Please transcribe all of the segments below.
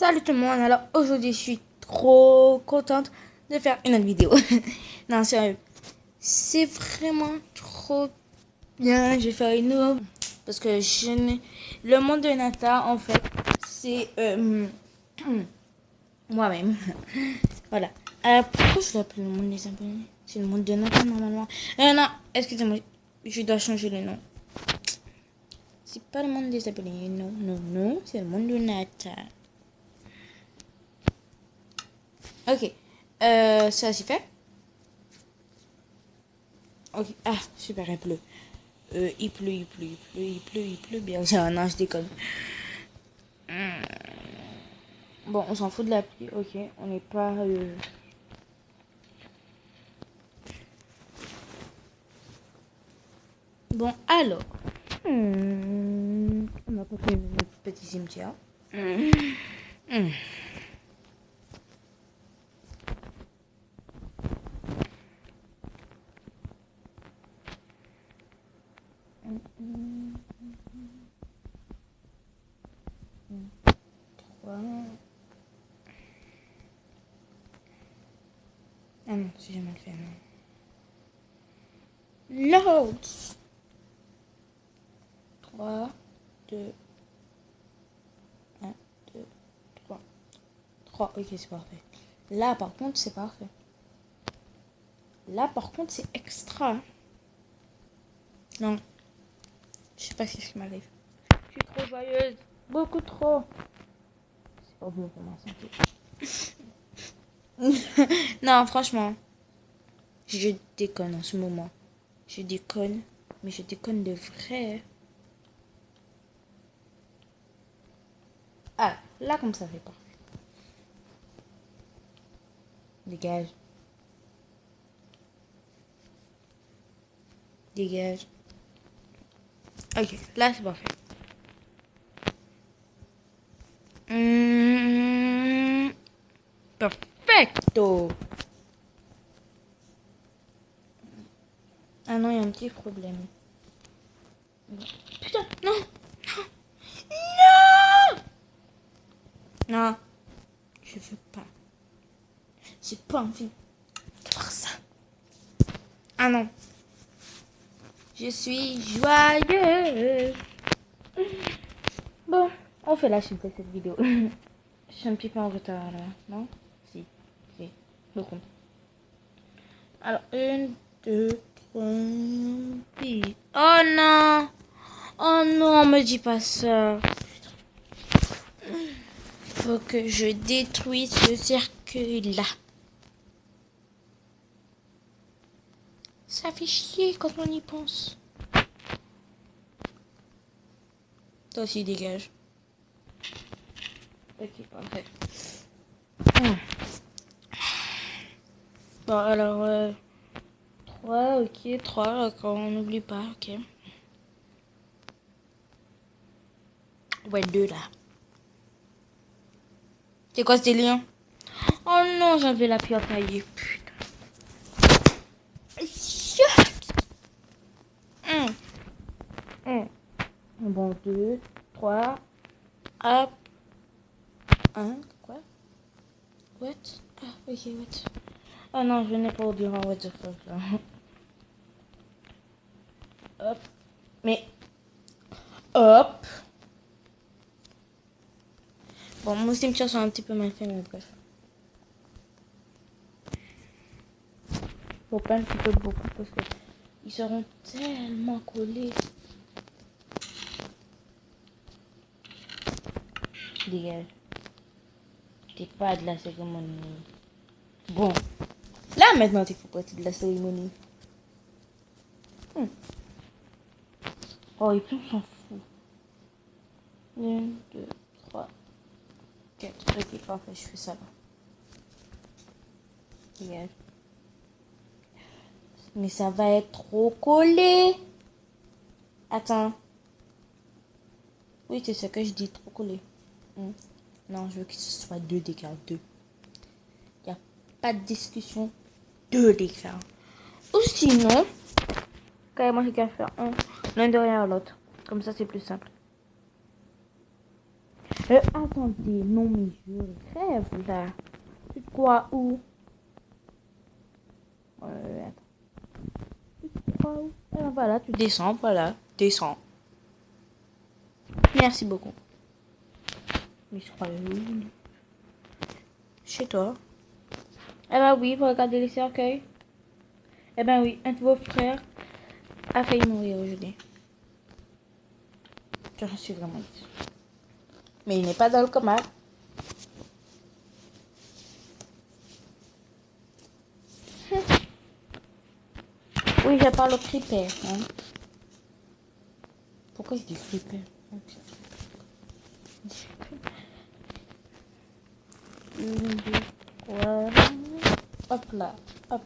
Salut tout le monde, alors aujourd'hui je suis trop contente de faire une autre vidéo. Non, sérieux, c'est vraiment trop bien, je vais faire une autre parce que le monde de Nata en fait c'est moi-même. Voilà. Pourquoi je l'appelle le monde des abonnés? C'est le monde de Nata normalement. Non, excusez-moi, je dois changer le nom. C'est pas le monde des abonnés, non, c'est le monde de Nata. Ok, ça c'est fait. Ok, ah super, il pleut. Il pleut bien. Non, je déconne. Bon, on s'en fout de la pluie, ok. On n'est pas. Bon, alors. On va continuer notre petit cimetière. Hmm. Ah non, j'ai jamais fait. Loads. 3, 2, 1, 2, 3. 3, ok, c'est parfait. Là, par contre, c'est parfait. Là, par contre, c'est extra. Non, je sais pas ce qui m'arrive. Je suis trop joyeuse. Beaucoup trop. C'est pas bon pour ma santé. Non, franchement. Je déconne en ce moment. Je déconne. Mais je déconne de vrai. Ah, là, comme ça, c'est parfait. Dégage. Dégage. Ok, là, c'est parfait. Perfecto. Ah non, il y a un petit problème. Putain, non. Non. Je veux pas. J'ai pas envie de faire ça. Ah non. Je suis joyeuse. Bon, on fait la suite de cette vidéo. Je suis un petit peu en retard là, non? Si, beaucoup. Alors, 1, 2, 3, puis... Oh non! Oh non, me dis pas ça. Faut que je détruise ce circuit-là. Ça fait chier quand on y pense. Toi aussi, dégage. Ok, parfait. Bon, alors, 3, ok, 3, quand on n'oublie pas, ok. Ouais, 2 là. C'est quoi ce délire? Oh non, j'avais la pierre taillée, putain. Bon, 2, 3, hop. 1, quoi? What? Ah, ok, what? Oh non, je n'ai pas dire un what the fuck là. Hop. Mais. Hop. Bon, mon cimetière sont un petit peu mal fait, mais bref. Faut pas un petit peu beaucoup parce que ils seront tellement collés. Dégage. T'es pas de la cérémonie. Bon. Là maintenant, t'es faut partie de la cérémonie. Oh, et puis on s'en fout. 1, 2, 3, 4. Ok, parfait, je fais ça là. Dégage. Mais ça va être trop collé. Attends. Oui, c'est ce que je dis, trop collé. Non, je veux que ce soit 2 d'écart. 2. Il n'y a pas de discussion. 2 d'écart. Ou sinon, carrément, j'ai qu'à faire l'un derrière l'autre. Comme ça, c'est plus simple. Attendez, non mais je rêve là. Tu te crois où? Attends. Tu te crois où? Voilà, tu descends, voilà. Descends. Merci beaucoup. Mais je crois où? Chez toi. Eh ben oui, vous regardez les cercueils. Eh ben oui, un de vos frères a failli mourir aujourd'hui. J'en suis vraiment déçue. Mais il n'est pas dans le coma. Oui, je parle au creeper. Hein. Pourquoi je dis creeper? Une, deux, trois. Hop là. Hop.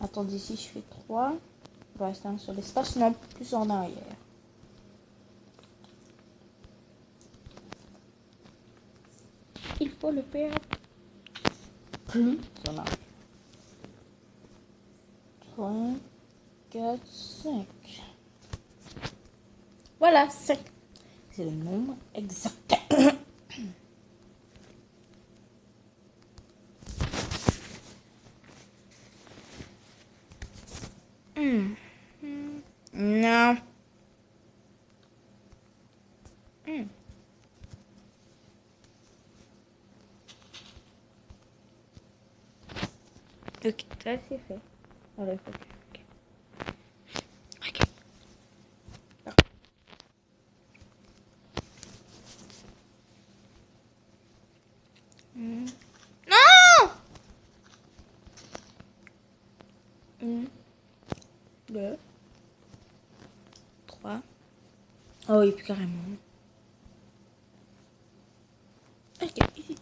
Attendez, si je fais 3, il va rester un sur l'espace, non, plus en arrière. Il faut le faire plus en arrière. 3, 4, 5. Voilà, 5. C'est le nombre exact. Non. Ok, ça c'est fait. Alors, il faut que... Ok. Ah. Non. 1, 2, 3. Oh oui, plus carrément. Ok, ici.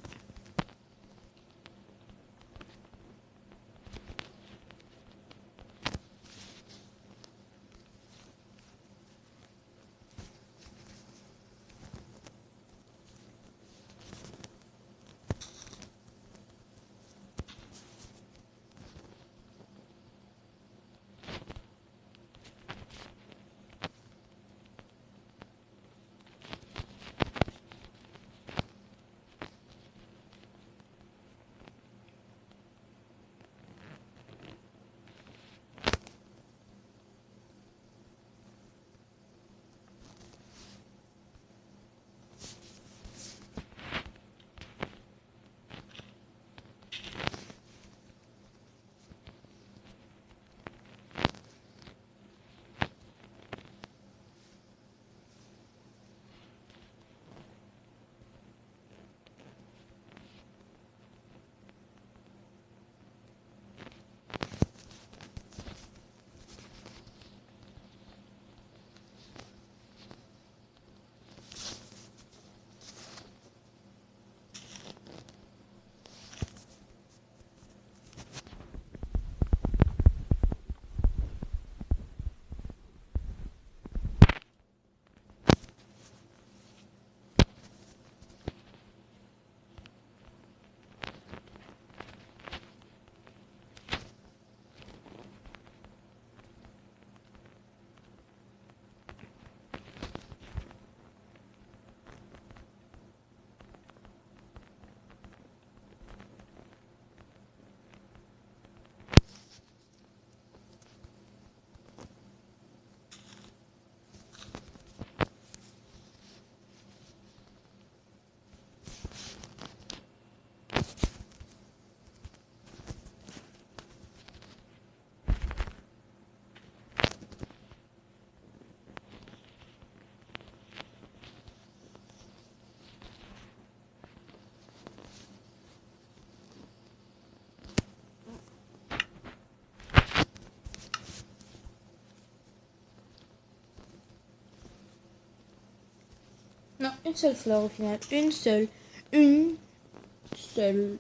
Non, une seule fleur au final. Une seule. Une seule.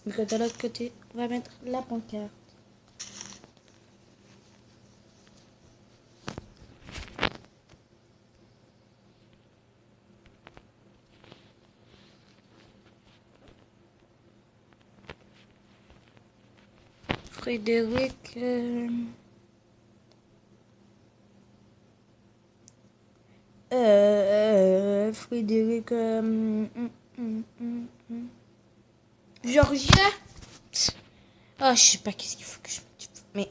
Donc de l'autre côté, on va mettre la pancarte. Frédéric... Frédéric. Georgia. Ah, je sais pas qu'est-ce qu'il faut que je mette. Mais.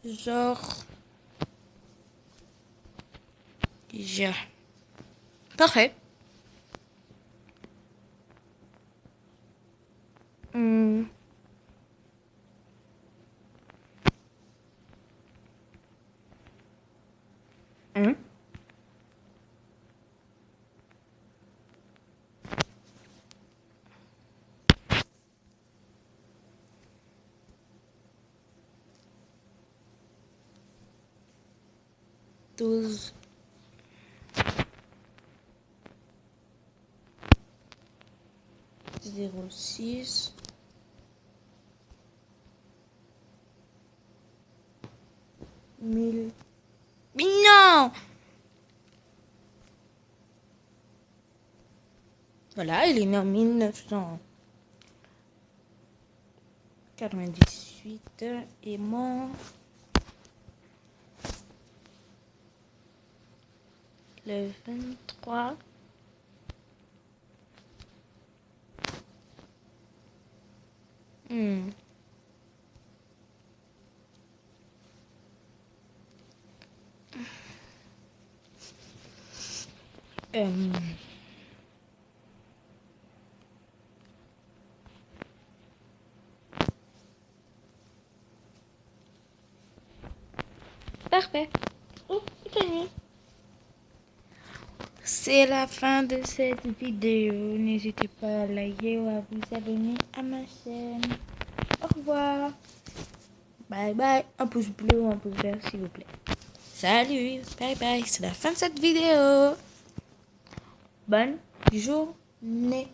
Genre. Ja. Parfait. Hmm. Hmm. 12. 06. 1000. Mais non! Voilà, il est né en 1998 et mort le 23. Hmm. Euh, Parfait. Oh, c'est fini. C'est la fin de cette vidéo. N'hésitez pas à liker ou à vous abonner à ma chaîne. Au revoir. Bye bye. Un pouce bleu ou un pouce vert s'il vous plaît. Salut. Bye bye. C'est la fin de cette vidéo. Bonne journée.